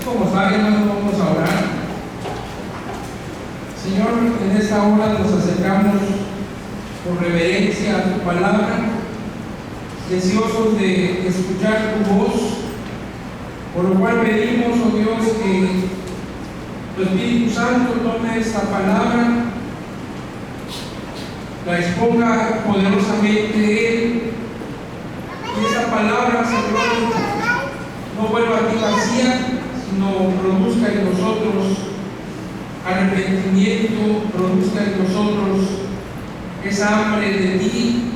Como saben, vamos a orar. Señor, en esta hora nos acercamos con reverencia a tu palabra, deseosos de escuchar tu voz, por lo cual pedimos, oh Dios, que tu Espíritu Santo tome esta palabra, la exponga poderosamente Él, y esa palabra, Señor, no vuelva a ti vacía, sino produzca en nosotros arrepentimiento, produzca en nosotros esa hambre de ti.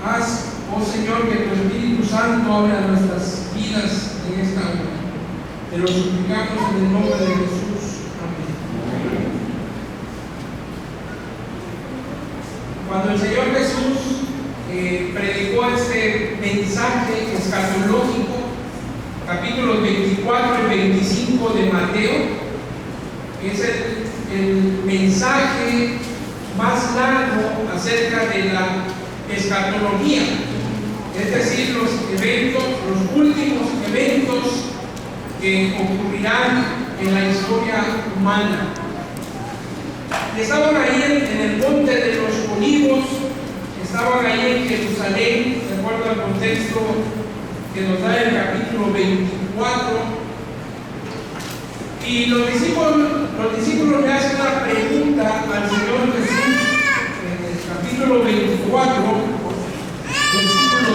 Haz, oh Señor, que tu Espíritu Santo abra nuestras vidas en esta hora. Te lo suplicamos en el nombre de Jesús. Amén. Cuando el Señor Jesús predicó este mensaje escatológico, capítulos 24 y 25 de Mateo, es el mensaje más largo acerca de la escatología, es decir, los eventos, los últimos eventos que ocurrirán en la historia humana. Estaban ahí en el monte de los Olivos, estaban ahí en Jerusalén, de acuerdo al contexto que nos da el capítulo 24, y los discípulos le hacen una pregunta al Señor Jesús en el capítulo 24, versículo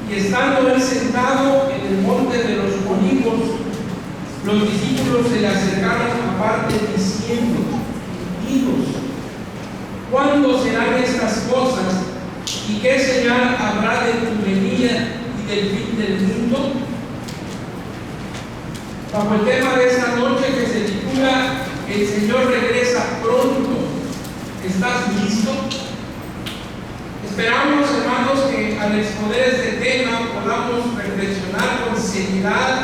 3, y estando él sentado en el monte de los Olivos, los discípulos se le acercaron aparte diciendo: Dinos, ¿cuándo serán estas cosas? ¿Y qué señal habrá de tu venida y del fin del mundo? Bajo el tema de esta noche, que se titula El Señor regresa pronto, ¿estás listo? Esperamos, hermanos, que al exponer este tema podamos reflexionar con seriedad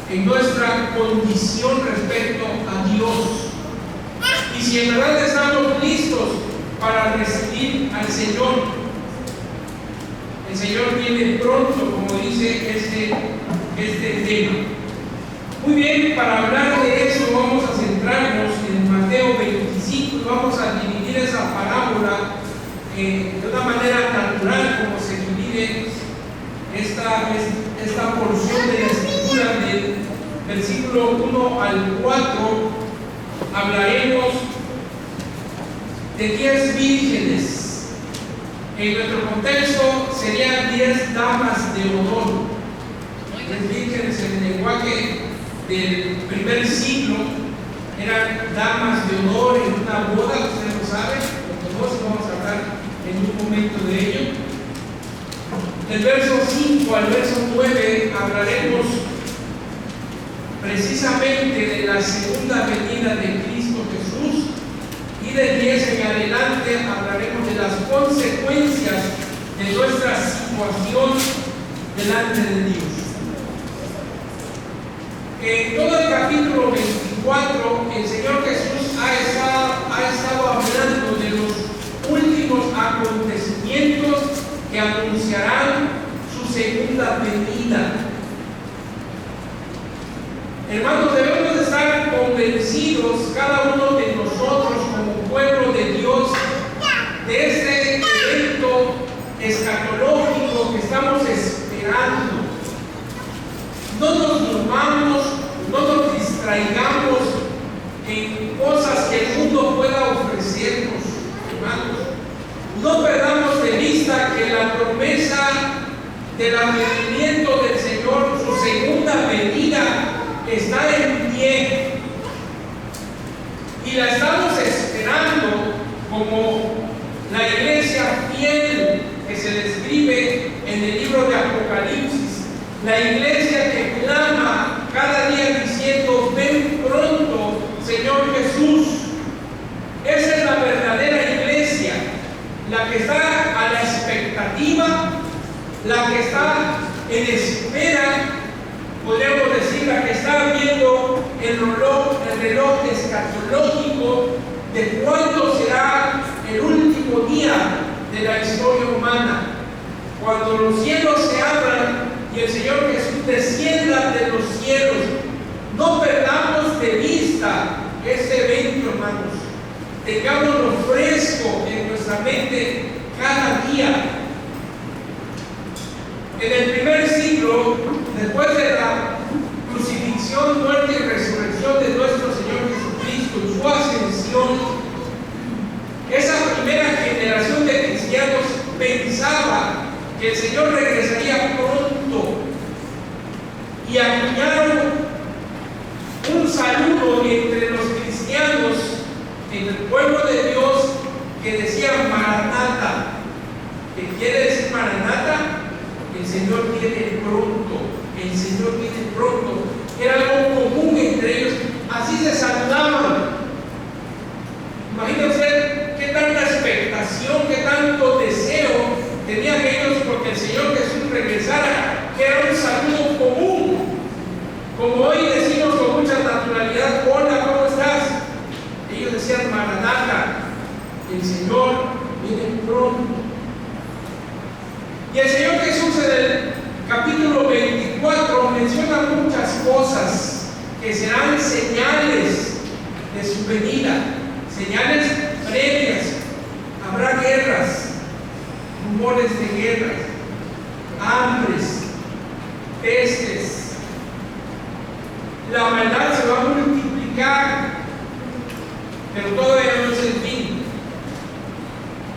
en nuestra condición respecto a Dios. Y si en verdad estamos listos para recibir al Señor. El Señor viene pronto, como dice este tema. Muy bien, para hablar de eso vamos a centrarnos en Mateo 25 y vamos a dividir esa parábola de una manera natural, como se divide esta porción de la Escritura, del versículo 1 al 4. Hablaremos de 10 vírgenes. En nuestro contexto serían 10 damas de honor. 10 vírgenes en el lenguaje del primer siglo eran damas de honor en una boda, ustedes lo saben, nosotros vamos a hablar en un momento de ello. Del verso 5 al verso 9 hablaremos precisamente de la segunda venida de Cristo Jesús. Y del 10 en adelante hablaremos de las consecuencias de nuestra situación delante de Dios. En todo el capítulo 24, el Señor Jesús ha estado hablando de los últimos acontecimientos que anunciarán su segunda venida. Hermanos, debemos de estar convencidos, cada uno de nosotros como pueblo de Dios, de este evento escatológico que estamos esperando. No nos durmamos, no nos distraigamos en cosas que el mundo pueda ofrecernos, hermanos. No perdamos de vista que la promesa del advenimiento del Señor, su segunda venida, está en pie y la estamos esperando como la iglesia fiel que se describe en el libro de Apocalipsis, la iglesia que clama cada día diciendo: ven pronto, Señor Jesús. Esa es la verdadera iglesia, la que está a la expectativa, la que está en espera, podríamos decir, la que está viendo el reloj escatológico de cuándo será el último día de la historia humana, cuando los cielos se abran y el Señor Jesús descienda de los cielos. No perdamos de vista ese evento, hermanos. Tengámoslo fresco en nuestra mente cada día. En el primer siglo, después de la crucifixión, muerte y resurrección de nuestro Señor Jesucristo y su ascensión, esa primera generación de cristianos pensaba que el Señor regresaría pronto y acuñaron un saludo entre los cristianos, en el pueblo de Dios, que decía Maranata. ¿Qué quiere decir Maranata? El Señor viene pronto, el Señor viene pronto. Era algo común entre ellos, así se saludaban. Imagínense qué tanta expectación, qué tanto deseo tenían ellos porque el Señor Jesús regresara, que era un saludo común. Como hoy decimos con mucha naturalidad, hola, ¿cómo estás? Ellos decían Maranata, el Señor viene pronto. Y el Señor Jesús en el capítulo 24 menciona muchas cosas que serán señales de su venida, señales previas. Habrá guerras, rumores de guerras, hambres, pestes. La maldad se va a multiplicar, pero todavía no es el fin.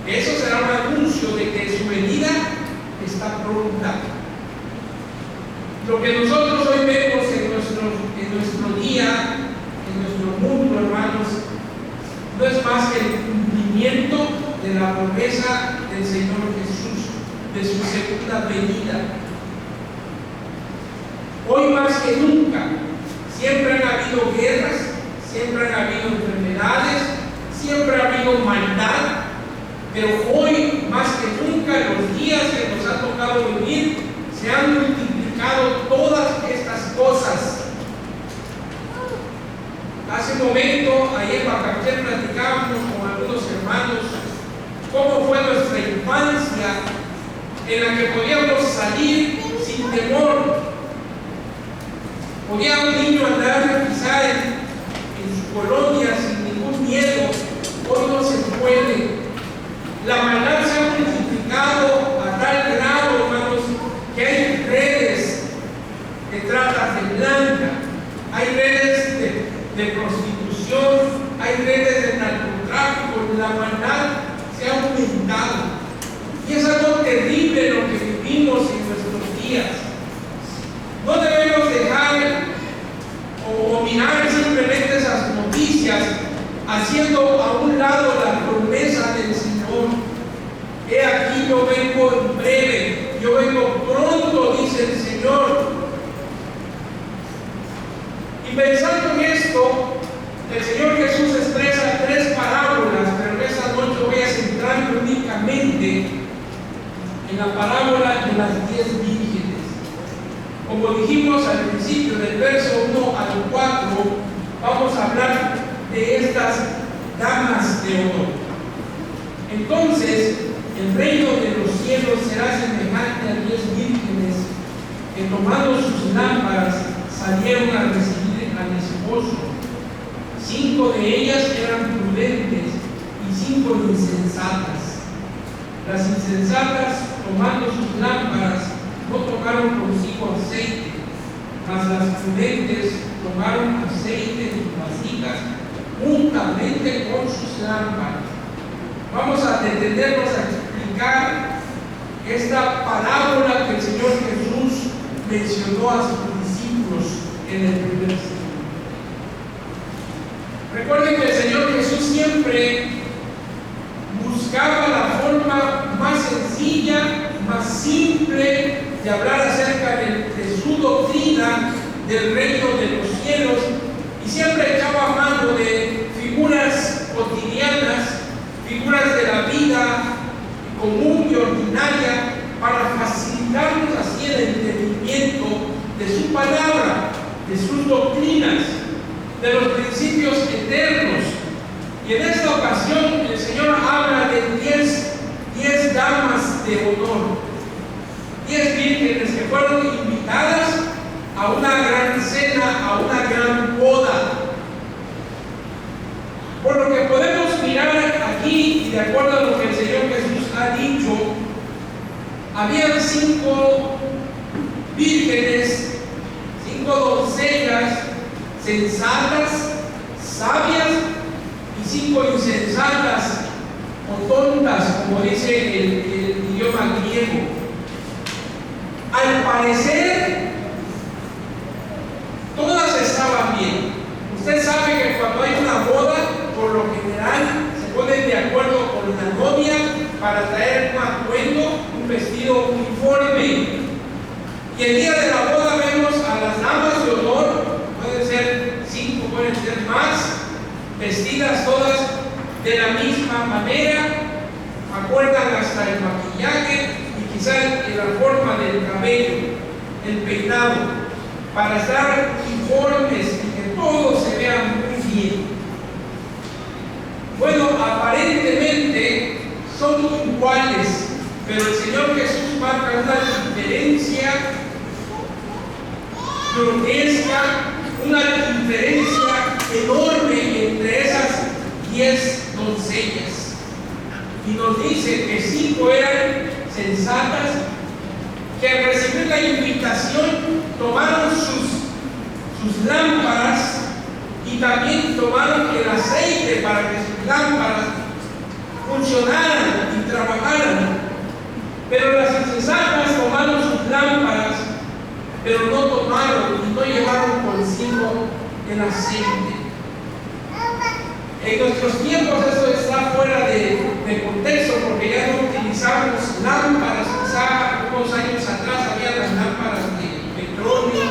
Eso será un anuncio de que su venida está pronta. Lo que nosotros hoy vemos en nuestro día, en nuestro mundo, hermanos, no es más que el cumplimiento de la promesa del Señor Jesús, de su segunda venida. Hoy más que nunca, siempre han habido guerras, siempre han habido enfermedades, siempre ha habido maldad, pero hoy más que nunca, en los días que nos ha tocado vivir, se han multiplicado todas estas cosas. Hace un momento, ahí en Bacacé, platicábamos con algunos hermanos cómo fue nuestra infancia, en la que podíamos salir sin temor. Podía un niño andar quizá en su colonia sin ningún miedo. Hoy no se puede. La maldad se ha multiplicado a tal grado, hermanos, que hay redes de trata de blanca, hay redes de prostitución, hay redes de narcotráfico. La maldad se ha aumentado. Y es algo terrible lo que vivimos en nuestros días. No debemos dejar o mirar simplemente esas noticias haciendo a un lado la promesa del Señor. He aquí, yo vengo en breve, yo vengo pronto, dice el Señor. Y pensando en esto, el Señor Jesús expresa 3 parábolas, pero en esta noche voy a centrarme únicamente en la parábola de las 10 vírgenes. Como dijimos al principio, del verso 1 al 4, vamos a hablar de estas damas de oro. Entonces, el reino de los cielos será semejante a 10 vírgenes que, tomando sus lámparas, salieron a recibir al esposo. 5 de ellas eran prudentes y 5 insensatas. Las insensatas, tomando sus lámparas, no tomaron consigo aceite, mas las prudentes tomaron aceite en sus vasijas juntamente con sus lámparas. Vamos a detenernos a explicar esta parábola que el Señor Jesús mencionó a sus discípulos en el primer siglo. Recuerden que el Señor Jesús siempre buscaba la forma más sencilla, más simple de hablar acerca de su doctrina del reino de los cielos, y siempre echaba mano de figuras cotidianas, figuras de la vida común y ordinaria, para facilitarnos así el entendimiento de su palabra, de sus doctrinas, de los principios eternos. Y en esta ocasión el Señor habla de 10 damas de honor, 10 vírgenes que fueron fueron invitadas a una gran cena, a una gran boda. Por lo que podemos mirar aquí, y de acuerdo a lo que el Señor Jesús ha dicho, habían 5 vírgenes, 5 doncellas sensatas, sabias, y 5 insensatas o tontas, como dice el idioma griego. Al parecer, todas estaban bien. Usted sabe que cuando hay una boda, por lo general se ponen de acuerdo con la novia para traer un atuendo, un vestido uniforme. Y el día de la boda vemos a las damas de honor, pueden ser 5, pueden ser más, vestidas todas de la misma manera, acuerdan hasta el maquillaje y quizás en la forma del cabello, el peinado, para estar uniformes y que todo se vea muy bien. Bueno, aparentemente son iguales, pero el Señor Jesús marca una diferencia grotesca, una diferencia enorme entre esas 10 doncellas. Y nos dice que 5 eran sensatas, que al recibir la invitación tomaron sus lámparas y también tomaron el aceite para que sus lámparas funcionaran y trabajaran. Pero las insensatas tomaron sus lámparas, pero no tomaron y no llevaron consigo el aceite. En nuestros tiempos esto está fuera de contexto, porque ya no utilizamos lámparas. Quizá unos años atrás había las lámparas de petróleo,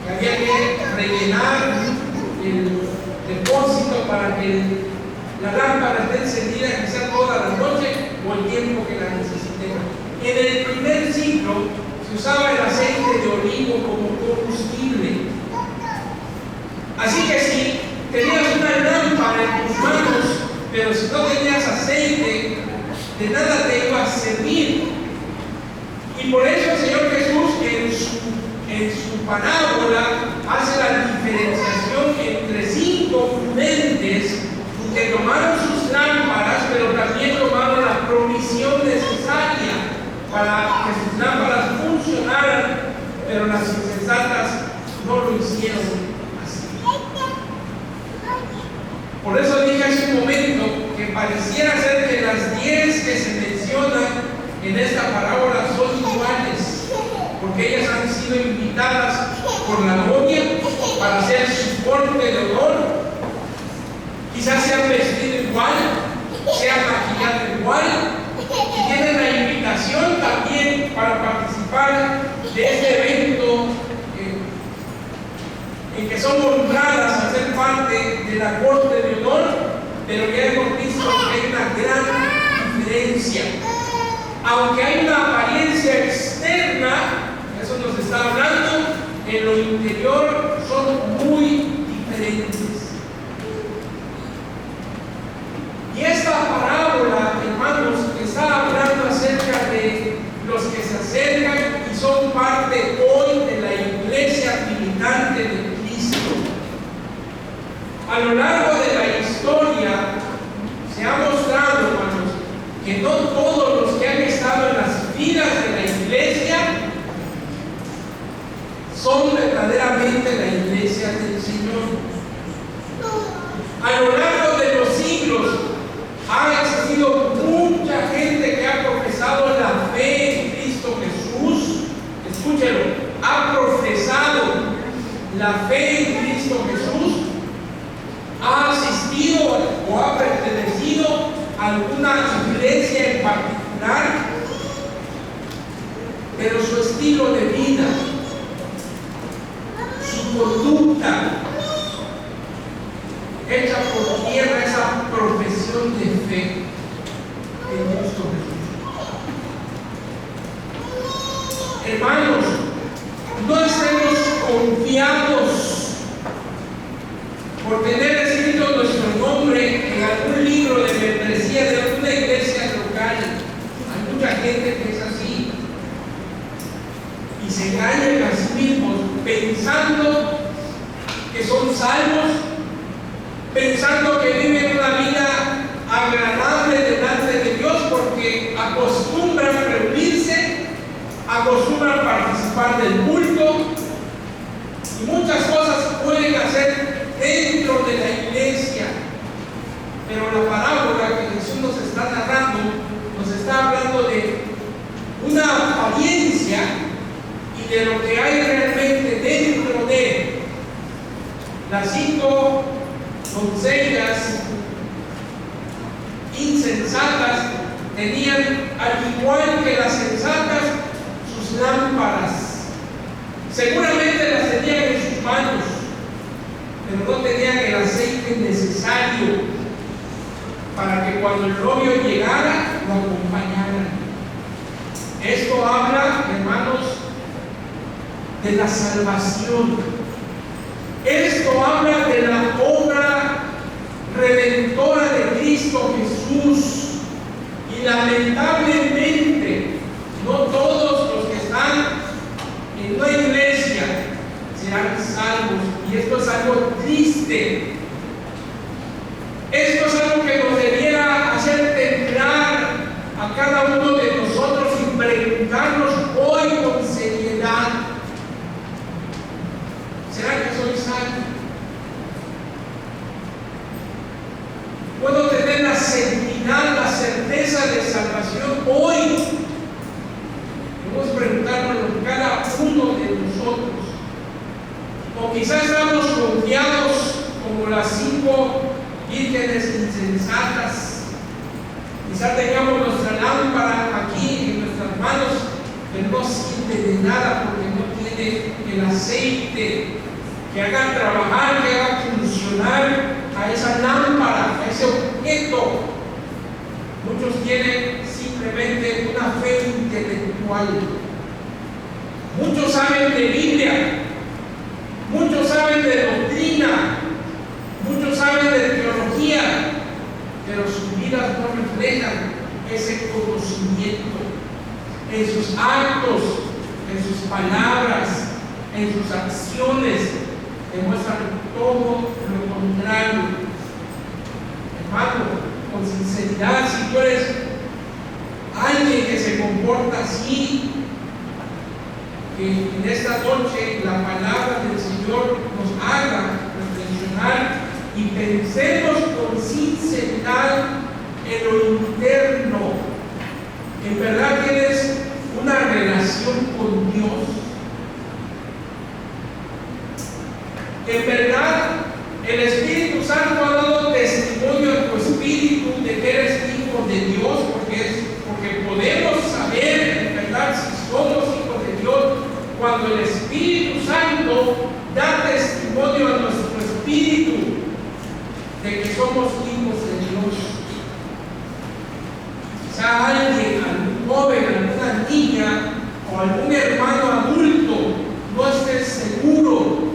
que había que rellenar el depósito para que la lámpara esté encendida quizá toda la noche o el tiempo que la necesitemos. En el primer siglo se usaba el aceite de olivo como combustible. Así que si tenías una lámpara en tus manos, pero si no tenías aceite, de nada te iba a servir. Y por eso el Señor Jesús en su parábola hace la diferenciación entre 5 prudentes que tomaron sus lámparas, pero también tomaron la provisión necesaria para que sus lámparas funcionaran, pero las insensatas no lo hicieron así. Por eso dije hace un momento que pareciera ser que las 10 que se mencionan en esta parábola son iguales, porque ellas han sido invitadas por la novia para hacer su corte de honor. Quizás se han vestido igual, se han maquillado igual, y tienen la invitación también para participar de este evento en que son honradas a ser parte de la corte de honor, pero ya hemos visto que hay una gran diferencia. Aunque hay una apariencia externa, eso nos está hablando, en lo interior son muy diferentes. Y esta parábola, hermanos, está hablando acerca de los que se acercan y son parte hoy de la iglesia militante de Cristo. A lo largo de la historia se ha mostrado, hermanos, que no todos los que han estado en las filas de la iglesia son verdaderamente la iglesia del Señor. A lo largo de los siglos ha existido mucha gente que ha profesado la fe en Cristo Jesús. Escúchelo, ha profesado la fe en Cristo Jesús, ha asistido o ha pertenecido a alguna iglesia en particular, pero su estilo de vida, su conducta, echa por tierra esa profesión de fe en Cristo Jesús. Hermanos, no estemos confiados por tener escrito nuestro nombre en algún libro de membresía de alguna iglesia local. Hay mucha gente que es así. Y se engañan a sí mismos pensando que son salvos, pensando que viven una vida agradable delante de Dios porque acostumbran reunirse, acostumbran participar del culto y muchas cosas pueden hacer dentro de la iglesia. Pero la parábola que Jesús nos está narrando nos está hablando de una apariencia y de lo que hay realmente dentro de las 5 doncellas insensatas. Tenían, al igual que las sensatas, sus lámparas. Seguramente las tenían en sus manos, pero no tenían el aceite necesario para que cuando el novio llegara lo acompañaran. Esto habla, hermanos, de la salvación. Esto habla de la obra redentora de Cristo Jesús. Y lamentablemente, no todos los que están en una iglesia serán salvos. Y esto es algo triste. Esto es algo que nos debiera hacer temblar a cada uno de nosotros y preguntarnos hoy con seriedad: ¿será que soy salvo? ¿Puedo tener la seguridad, la certeza de salvación hoy? Debemos preguntarnos cada uno de nosotros. O quizás estamos confiados como las 5 vírgenes insensatas. Quizás tengamos nuestra lámpara aquí en nuestras manos, pero no sirve de nada porque no tiene el aceite que haga trabajar, que haga funcionar a esa lámpara, a ese objeto. Muchos tienen simplemente una fe intelectual. Muchos saben de Biblia, muchos saben de doctrina, muchos saben de teología, pero sus vidas no reflejan ese conocimiento. En sus actos, en sus palabras, en sus acciones, demuestran todo lo contrario. Hermano, con sinceridad, si tú eres alguien que se comporta así, que en esta noche la palabra del Señor nos haga reflexionar y pensemos con sinceridad en lo interno. En verdad tienes una relación con Dios. En verdad el Espíritu Santo ha dado testimonio en tu espíritu de que eres hijo de Dios, porque podemos saber en verdad si somos hijos de Dios cuando el Espíritu Santo da testimonio a nuestro espíritu de que somos hijos de Dios. Quizá alguien, algún joven, alguna niña o algún hermano adulto no esté seguro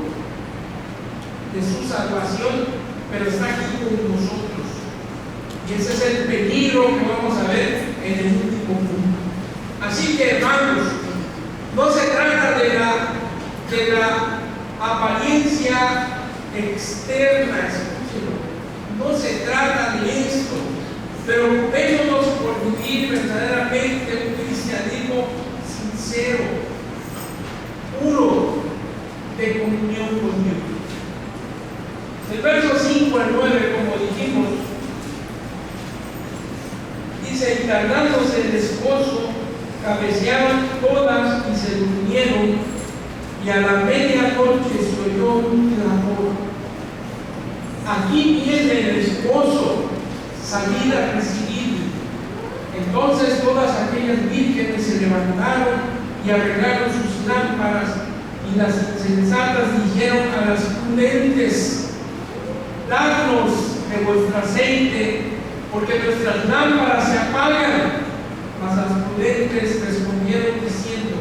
de su salvación, pero está aquí con nosotros. Y ese es el peligro que vamos a ver en el último punto. Así que, hermanos, no se trata de la apariencia externa, escúchelo. No se trata de esto. Preocupémonos por vivir verdaderamente un cristianismo sincero, puro, de comunión con Dios. El verso 5 al 9, como dijimos, dice: y tardándose el esposo, cabeceaban todas y se durmieron, y a la medianoche se oyó un clamor: aquí viene el esposo, salid a recibirle. Entonces todas aquellas vírgenes se levantaron y arreglaron sus lámparas, y las insensatas dijeron a las prudentes: dadnos de vuestro aceite, porque nuestras lámparas se apagan. Mas las prudentes respondieron diciendo: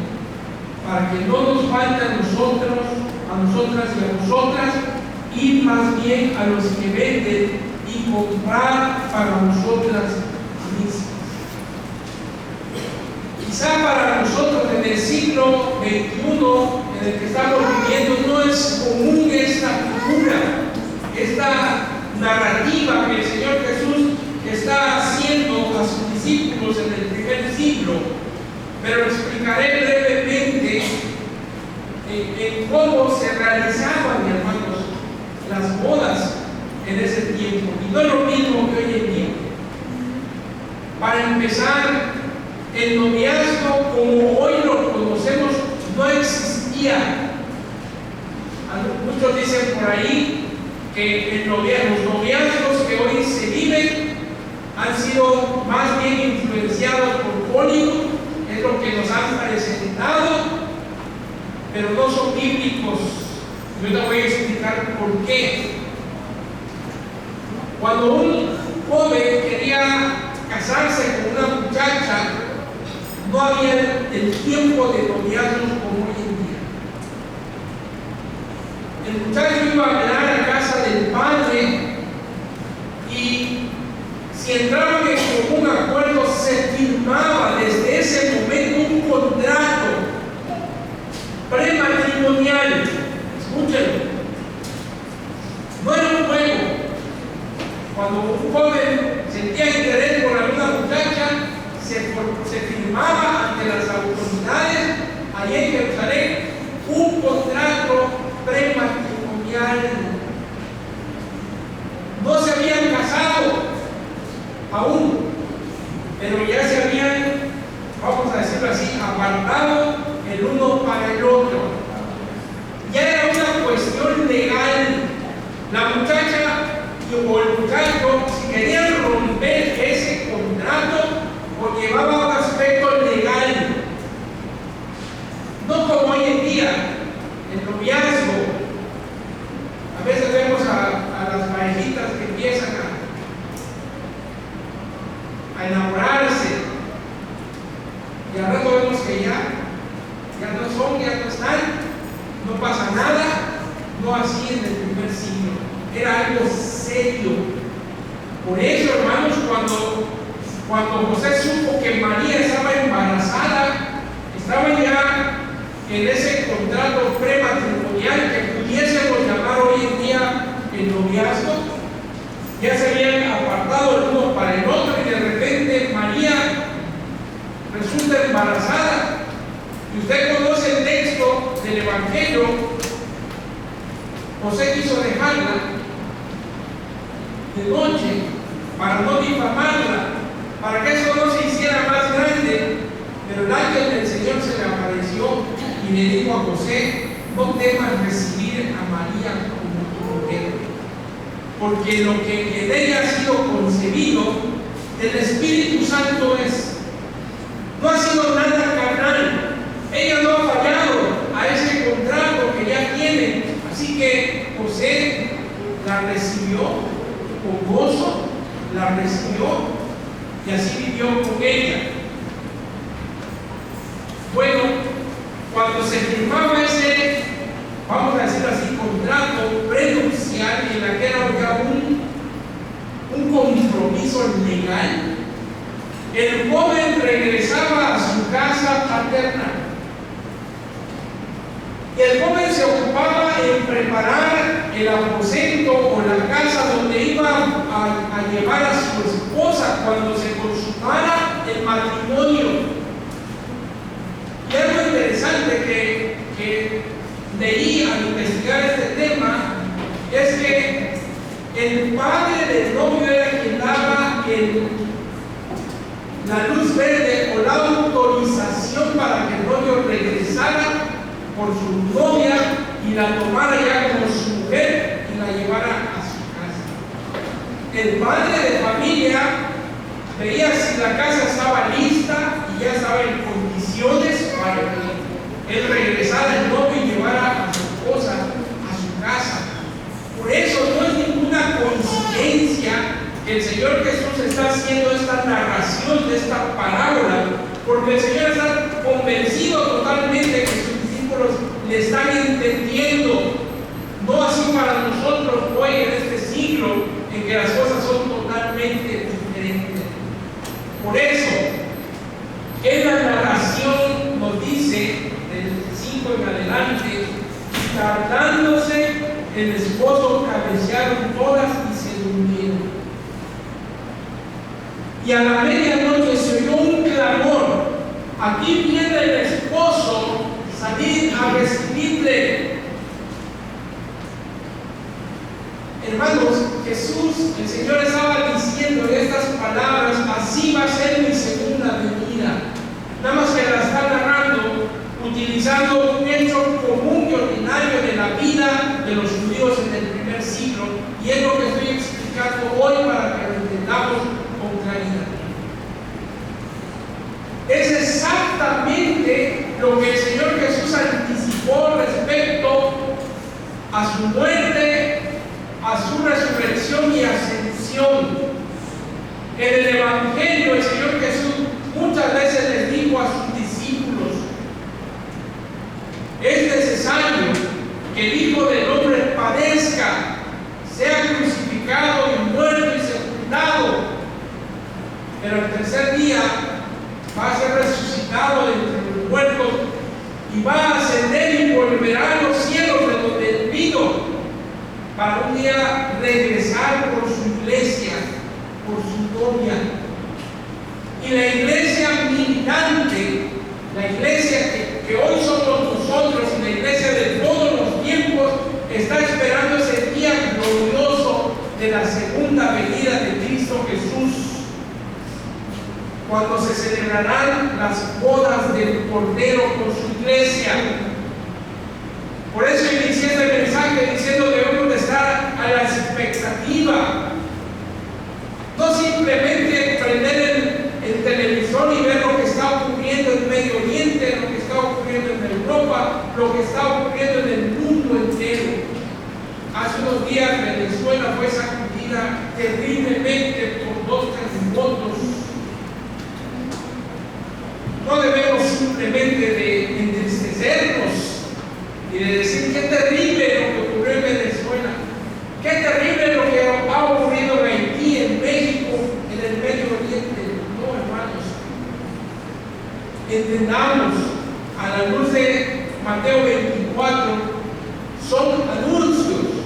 para que no nos falte a nosotras y a vosotras, id más bien a los que venden y comprar para vosotras mismas. Quizá para nosotros en el siglo XXI en el que estamos viviendo no es común esta figura, esta narrativa que el Señor Jesús está haciendo a sus discípulos en el primer siglo, pero explicaré brevemente en cómo se realizaban, hermanos, las bodas en ese tiempo. Y no es lo mismo que hoy en día. Para empezar, el noviazgo como hoy lo conocemos no existía. Muchos dicen por ahí que los noviazgos que hoy se viven han sido más bien influenciados por Hollywood, es lo que nos han presentado, pero no son bíblicos. Yo te voy a explicar por qué. Cuando un joven quería casarse con una muchacha, no había el tiempo de noviazgos como hoy en día. El muchacho iba a hablar a casa del padre y si entraban en común acuerdo se firmaba desde ese momento un contrato prematrimonial. Escúchenlo. No era un juego. Cuando un joven sentía interés por alguna muchacha, se firmaba ante las autoridades allí en Jerusalén un contrato prematrimonial. No se habían casado aún, pero ya se habían, vamos a decirlo así, apartado el uno para el otro. Ya era una cuestión legal. La muchacha o el muchacho, si querían romper ese contrato, o llevaba un aspecto legal, no como hoy en día, el noviazgo. A veces vemos a las parejitas que empiezan a enamorarse, y al rato vemos que ya no son, ya no están, no pasa nada. No así en el primer siglo, era algo serio. Por eso, hermanos, cuando José supo que María estaba embarazada, estaba ya en ese contrato prematrimonial que pudiésemos llamar hoy en día el noviazgo. Ya se habían apartado el uno para el otro y de repente María resulta embarazada. Y usted conoce el texto del Evangelio. José quiso dejarla de noche para no difamarla, para que eso no se hiciera más grande. Pero el ángel del Señor se le apareció y le dijo a José: no temas recibir a María como tu mujer, porque lo que en ella ha sido concebido del Espíritu Santo es. No ha sido nada carnal. Ella no ha fallado a ese contrato que ya tiene. Así que José la recibió con gozo, la recibió y así vivió con ella. Bueno, cuando se firmaba ese, vamos a decir así, contrato prenupcial en la que era ya un compromiso legal, el joven regresaba a su casa paterna. Y el joven se ocupaba en preparar el aposento o la casa donde iba a llevar a su esposa cuando se consumara el matrimonio. Y algo interesante que leí al investigar este tema es que el padre del novio era quien daba la luz verde o la autorización para que el novio regresara por su novia y la tomara ya como su mujer y la llevara a su casa. El padre de familia veía si la casa estaba lista y ya estaba en condiciones para que él regresara el novio y llevara a su esposa a su casa. Por eso no es ninguna coincidencia que el Señor Jesús está haciendo esta narración de esta parábola, porque el Señor está convencido totalmente que sus discípulos le están entendiendo. No así para nosotros hoy en este siglo en que las cosas son totalmente diferentes. Por eso, en la narración tardándose el esposo, cabecearon todas y se durmieron. Y a la medianoche se oyó un clamor. Aquí viene el esposo salir a recibirle. Hermanos, Jesús, el Señor estaba diciendo en estas palabras: así va a ser mi segunda venida. Nada más que la está narrando utilizando un hecho común y ordinario de la vida de los judíos en el primer siglo, y es lo que estoy explicando hoy para que lo entendamos con claridad. Es exactamente lo que el Señor Jesús anticipó respecto a su muerte, a su resurrección y ascensión. En el Evangelio el Señor Jesús muchas veces les dijo a sus discípulos: es necesario que el Hijo del Hombre padezca, sea crucificado y muerto y sepultado, pero el tercer día va a ser resucitado de entre los muertos y va a ascender y volverá a los cielos de donde él vino, para un día regresar por su iglesia, por su gloria. Y la iglesia militante, la iglesia que hoy somos nosotros, y la iglesia de todos los tiempos, está esperando ese día glorioso de la segunda venida de Cristo Jesús, cuando se celebrarán las bodas del Cordero con su iglesia. Por eso inicié este mensaje diciendo que debemos de estar a la expectativa, no simplemente prender el televisor y ver lo que está ocurriendo en Medio Oriente, lo que está ocurriendo en Europa, lo que está ocurriendo en el mundo entero. Hace unos días Venezuela fue sacudida terriblemente por 2 terremotos. No debemos simplemente de entristecernos y de decir: qué terrible lo que ocurrió en Venezuela, qué terrible lo que ha ocurrido en Haití, en México, en el Medio Oriente. No, hermanos, entendamos, a la luz de Mateo 24, son anuncios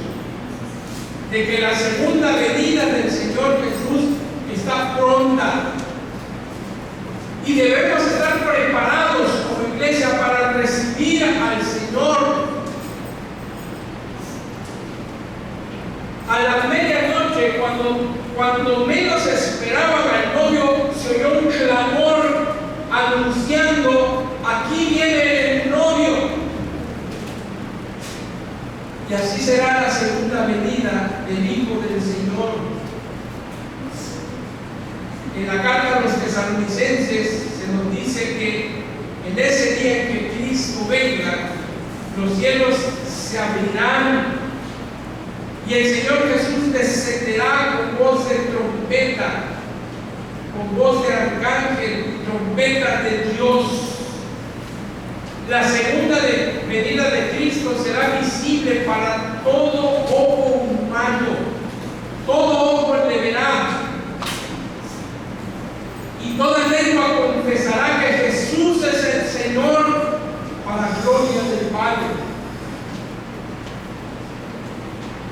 de que la segunda venida del Señor Jesús está pronta. Y debemos estar preparados como iglesia para recibir al Señor. A la medianoche, cuando menos esperaban al novio, se oyó un clamor anunciando: aquí viene el novio. Y así será la segunda venida del Hijo del Señor. En la carta a los tesalonicenses se nos dice que en ese día en que Cristo venga, los cielos se abrirán y el Señor Jesús descenderá con voz de trompeta, con voz de arcángel, trompeta de Dios. La segunda venida de Cristo será visible para todo ojo humano, todo ojo le verá. Y toda lengua confesará que Jesús es el Señor, para gloria del Padre.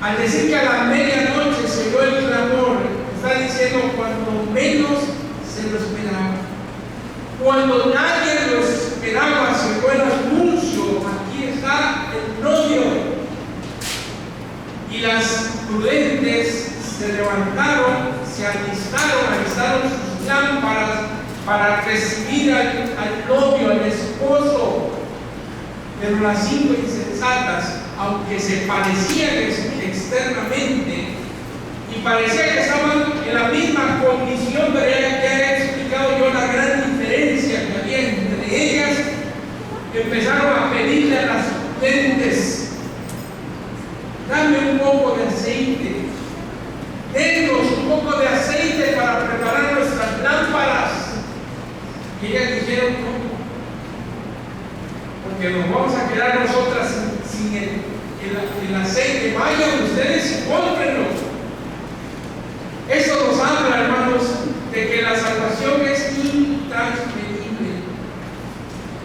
Al decir que a la medianoche se oyó el clamor, está diciendo cuando menos se lo esperaba. Cuando nadie lo esperaba, se fue el anuncio: aquí está el novio. Y las prudentes se levantaron, se alistaron sus lámparas para recibir al novio, al esposo. Pero las 5 insensatas, aunque se parecían externamente y parecía que estaban en la misma condición, pero ya he explicado yo la gran diferencia que había entre ellas, empezaron a pedirle a las prudentes: dame un poco de aceite, denos un poco de aceite para preparar nuestras lámparas. Y ellas dijeron: no, porque nos vamos a quedar nosotras sin el aceite. Vayan ustedes y cómprenlo. Eso nos habla, hermanos, de que la salvación es intransferible.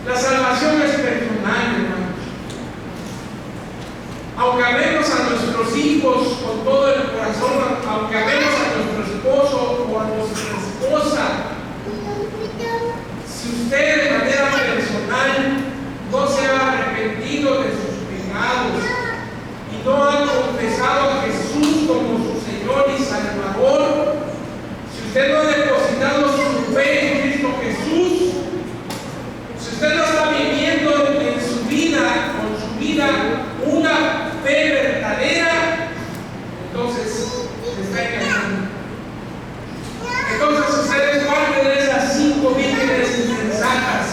La salvación es personal, hermanos. nuestros hijos con todo el corazón, aunque amemos a nuestro esposo o a nuestra esposa, si usted de manera personal no se ha arrepentido de sus pecados y no ha confesado a Jesús como su Señor y Salvador, si usted no ha depositado su fe en Cristo Jesús, si usted no está viviendo en su vida, con su vida, una fe verdadera, entonces se está engañando. Entonces usted es parte de esas 5 vírgenes insensatas.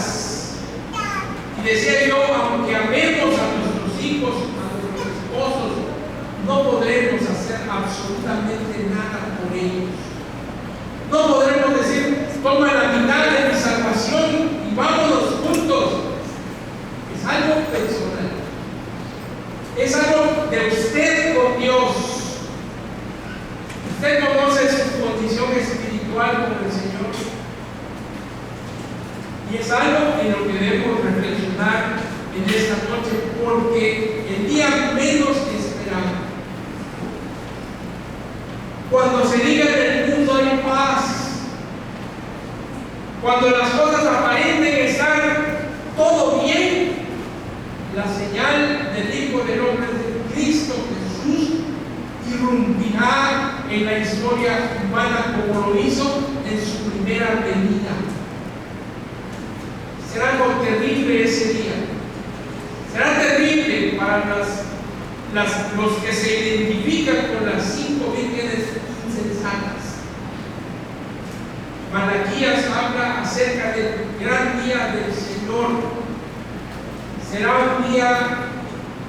Y decía yo, aunque amemos a nuestros hijos, a nuestros esposos, no podremos hacer absolutamente nada por ellos. No podremos decir, toma la mitad de mi salvación y vámonos juntos. Es algo personal. Es algo de usted con Dios. Usted conoce su condición espiritual con el Señor. Y es algo en lo que debemos reflexionar en esta noche, porque el día menos esperado, cuando se diga en el mundo hay paz, cuando las cosas aparenten estar todo bien, la señal del Hijo del Hombre de Cristo Jesús irrumpirá en la historia humana como lo hizo en su primera venida. Será algo terrible ese día. Será terrible para los que se identifican con las 5 vírgenes insensatas. Malaquías habla acerca del gran día del Señor. Será un día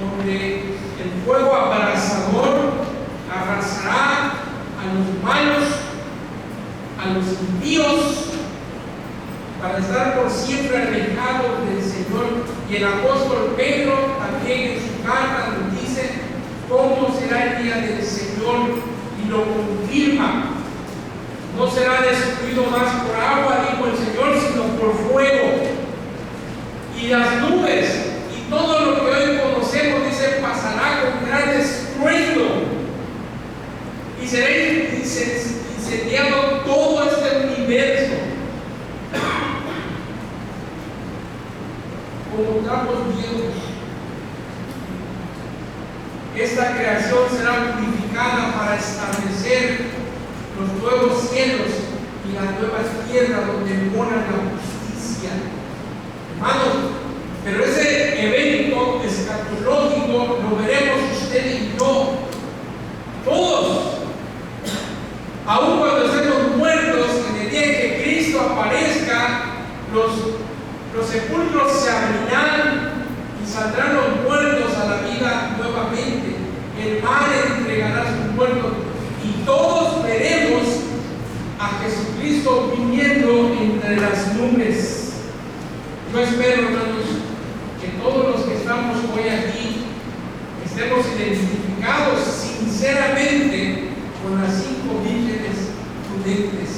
donde el fuego abrasador arrasará a los malos, a los impíos, para estar por siempre alejados del Señor. Y el apóstol Pedro también en su carta nos dice cómo será el día del Señor y lo confirma. No será destruido más por agua, dijo el Señor, sino por fuego. Y las nubes y todo lo que hoy conocemos, dice, pasará con gran estruendo y será incendiado todo este universo como trapos viejos. Esta creación será purificada para establecer los nuevos cielos y la nueva tierra donde mora la justicia. Hermanos, pero ese evento escatológico lo veremos usted y yo, todos, aun cuando estemos muertos, en el día en que Cristo aparezca, los sepulcros se abrirán y saldrán los muertos a la vida nuevamente. El mar entregará sus muertos y todos veremos a Jesucristo viniendo entre las nubes. Yo espero, hermanos, que todos los que estamos hoy aquí estemos identificados sinceramente con las 5 vírgenes prudentes,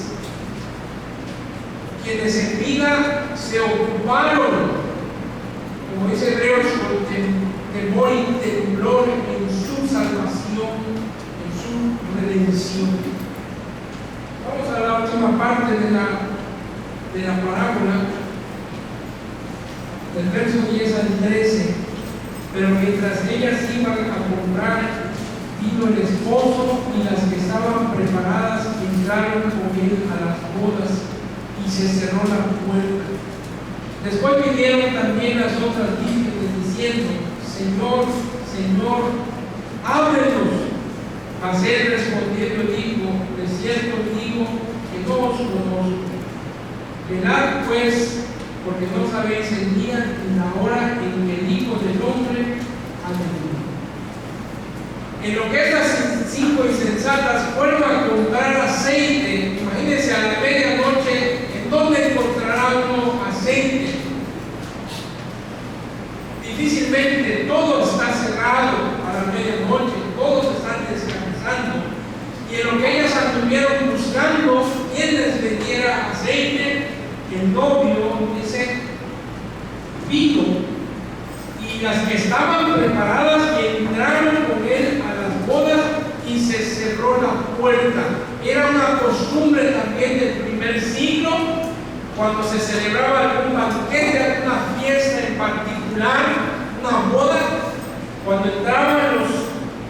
quienes en vida se ocuparon, como dice Hebreos, con temor y temblor en su salvación, en su redención. Vamos a la última parte de la parábola, del verso 10 al 13. Pero mientras ellas iban a comprar, vino el esposo, y las que estaban preparadas entraron con él a las bodas, y se cerró la puerta. Después vinieron también las otras vírgenes diciendo: Señor, Señor, ábrenos. Mas él respondiendo dijo: de cierto digo que no os conozco. Velad pues, porque no sabéis el día ni la hora en que el Hijo del Hombre ha de venir. En lo que estas 5 insensatas fueron a comprar aceite, imagínense a la medianoche, ¿en dónde encontrará uno aceite? Difícilmente, todo está cerrado a la medianoche, todos están descansando. Y en lo que ellas anduvieron buscando quién les vendiera aceite, el novio, dice, vino, y las que estaban preparadas entraron con él a las bodas. y se cerró la puerta. Era una costumbre también del primer siglo, cuando se celebraba algún banquete, alguna fiesta en particular, una boda, cuando entraban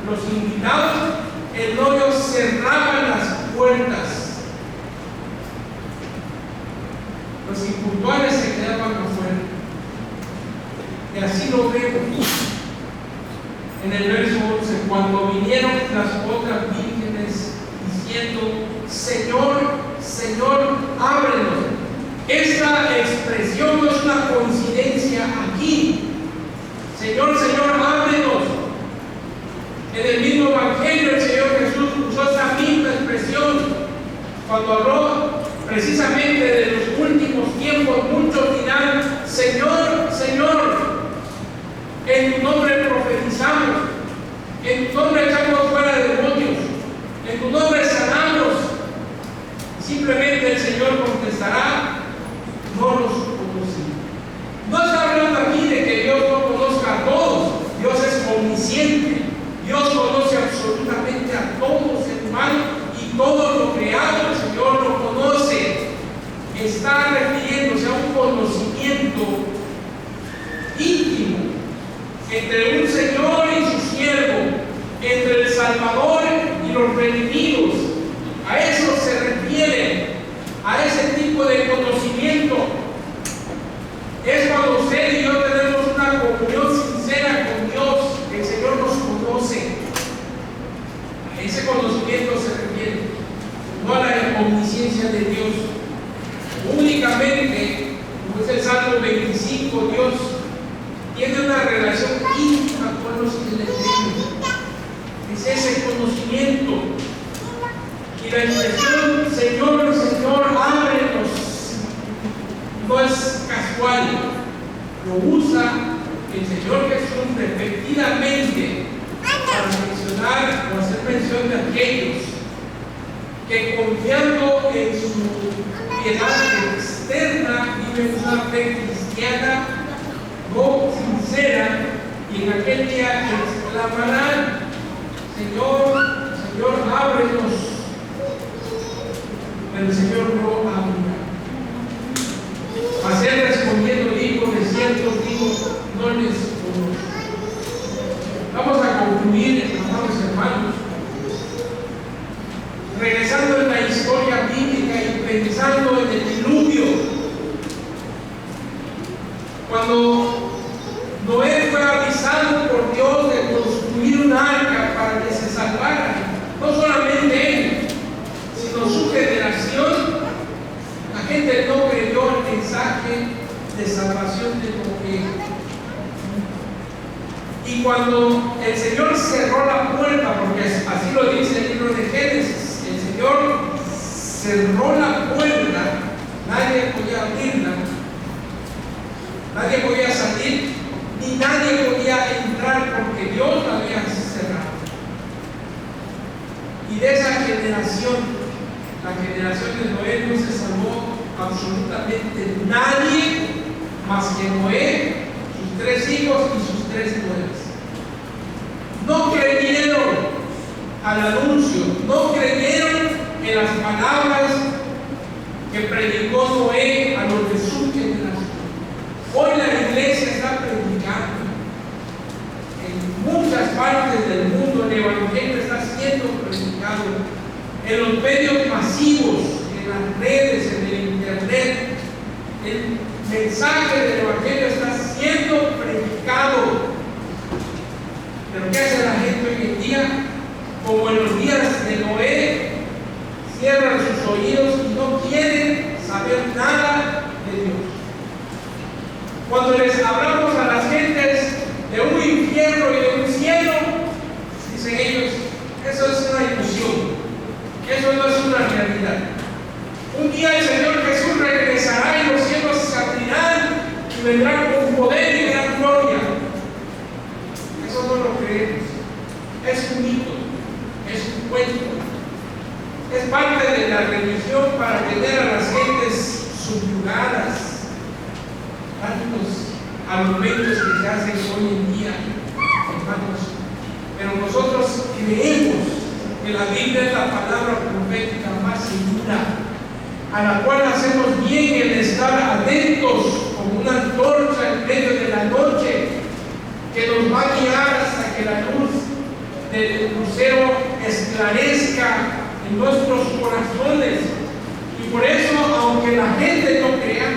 los invitados, el novio cerraba las puertas. Los impuntuales se quedaban afuera. Y así lo vemos en el verso 11, cuando vinieron las otras vírgenes diciendo: Señor, Señor, ábrenos. Esta expresión no es una coincidencia aquí. Señor, Señor, ábrenos. En el mismo Evangelio el Señor Jesús usó esa misma expresión cuando habló precisamente de los últimos tiempos. Muchos dirán: Señor, Señor, en tu nombre profetizamos, en tu nombre echamos fuera demonios, en tu nombre sanamos. Simplemente el Señor contestará: no los conocí. No está hablando aquí de que Dios no conozca a todos. Dios es omnisciente. Dios conoce absolutamente a todo ser humano y todo lo creado. El Señor lo conoce. Está refiriéndose a un conocimiento íntimo entre un Señor y su siervo, entre el Salvador y los redimidos. A eso se refiere, a ese tipo de conocimiento. Es cuando usted y yo tenemos una comunión sincera con Dios. El Señor nos conoce. A ese conocimiento se refiere, no a la omnisciencia de Dios. Únicamente, como es el Salmo 25, Dios tiene una relación íntima con los que le temen. Es ese conocimiento. Y la expresión Señor, Señor, ábrenos, no es casual. Lo usa el Señor Jesús repetidamente para mencionar o hacer mención de aquellos que, confiando en su piedad externa, viven una fe cristiana no sincera, y en aquel día exclamarán: Señor, Señor, ábrenos. Pero el Señor no abrirá. Mas él respondiendo dijo: de cierto digo, no les conozco. Vamos a concluir, amados hermanos, regresando en la historia bíblica y pensando en el diluvio. Cuando Noé fue avisado por Dios de construir un arca para que se salvara, no solamente él, sino su generación, la gente no creyó el mensaje de salvación de Noé. Y cuando el Señor cerró la puerta, porque así lo dice el libro de Génesis, el Señor cerró la puerta, nadie podía abrirla, nadie podía salir, ni nadie podía entrar, porque Dios la había cerrado. Y de esa generación, la generación de Noé, no se salvó absolutamente nadie más que Noé, sus 3 hijos y sus 3 nueras. No creyeron al anuncio, no creyeron en las palabras que predicó Noé a los de su generación. Hoy la iglesia está predicando. En muchas partes del mundo el evangelio está siendo predicado. En los medios masivos, en las redes, en el internet, el mensaje del evangelio está siendo predicado. Pero ¿qué hace la gente hoy en día? Como en los días de Noé, cierran sus oídos y no quieren saber nada de Dios. Cuando les hablamos a las gentes de un infierno y de un cielo, dicen ellos: eso es una ilusión, eso no es una realidad. Un día el Señor Jesús regresará y los cielos se abrirán y vendrán con poder y gran gloria. Eso no lo creemos. Es un mito, es un cuento. Es parte de la religión para tener a las gentes subyugadas. Tantos argumentos que se hacen hoy en día, hermanos. Pero nosotros creemos que la Biblia es la palabra profética más segura, a la cual hacemos bien en estar atentos como una antorcha en medio de la noche, que nos va a guiar hasta que la luz del lucero esclarezca en nuestros corazones. Y por eso, aunque la gente no crea,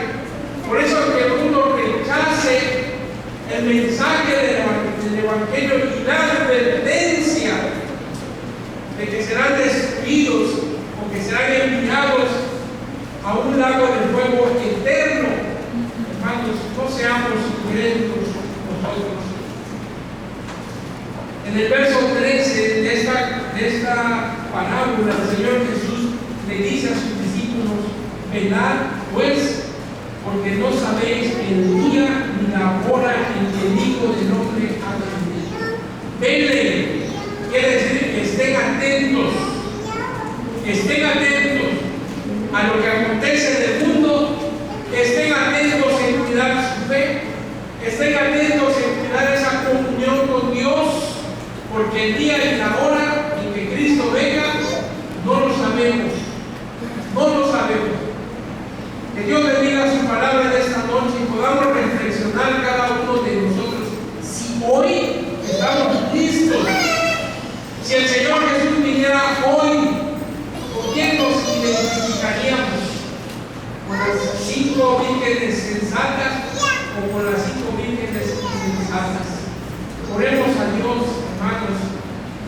por eso que uno rechace el mensaje del Evangelio y la advertencia de que serán destruidos o que serán enviados a un lago de fuego eterno, hermanos, no seamos incrédulos nosotros. En el verso 13 de esta parábola, el Señor Jesús le dice a sus discípulos: velad pues, porque no sabéis el día ni la hora en que el Hijo del Hombre ha de venir. Velen, quiere decir que estén atentos a lo que acontece en el mundo, estén atentos en cuidar su fe, estén atentos en cuidar esa comunión con Dios, porque el día y la hora en que Cristo venga no lo sabemos. Que Dios bendiga su palabra en esta noche y podamos reflexionar cada uno de nosotros si hoy estamos listos. Si el Señor Jesús viniera hoy, ¿con quién nos identificaríamos? ¿Con las 5 vírgenes sensatas o con las 5 vírgenes insensatas? Oremos a Dios, hermanos,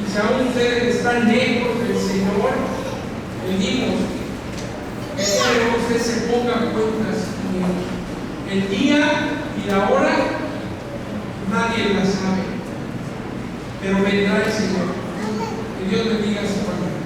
y si aún ustedes están lejos del Señor, pedimos que Dios se ponga cuentas con Él. El día y la hora nadie la sabe, pero vendrá el Señor. Que Dios bendiga su palabra.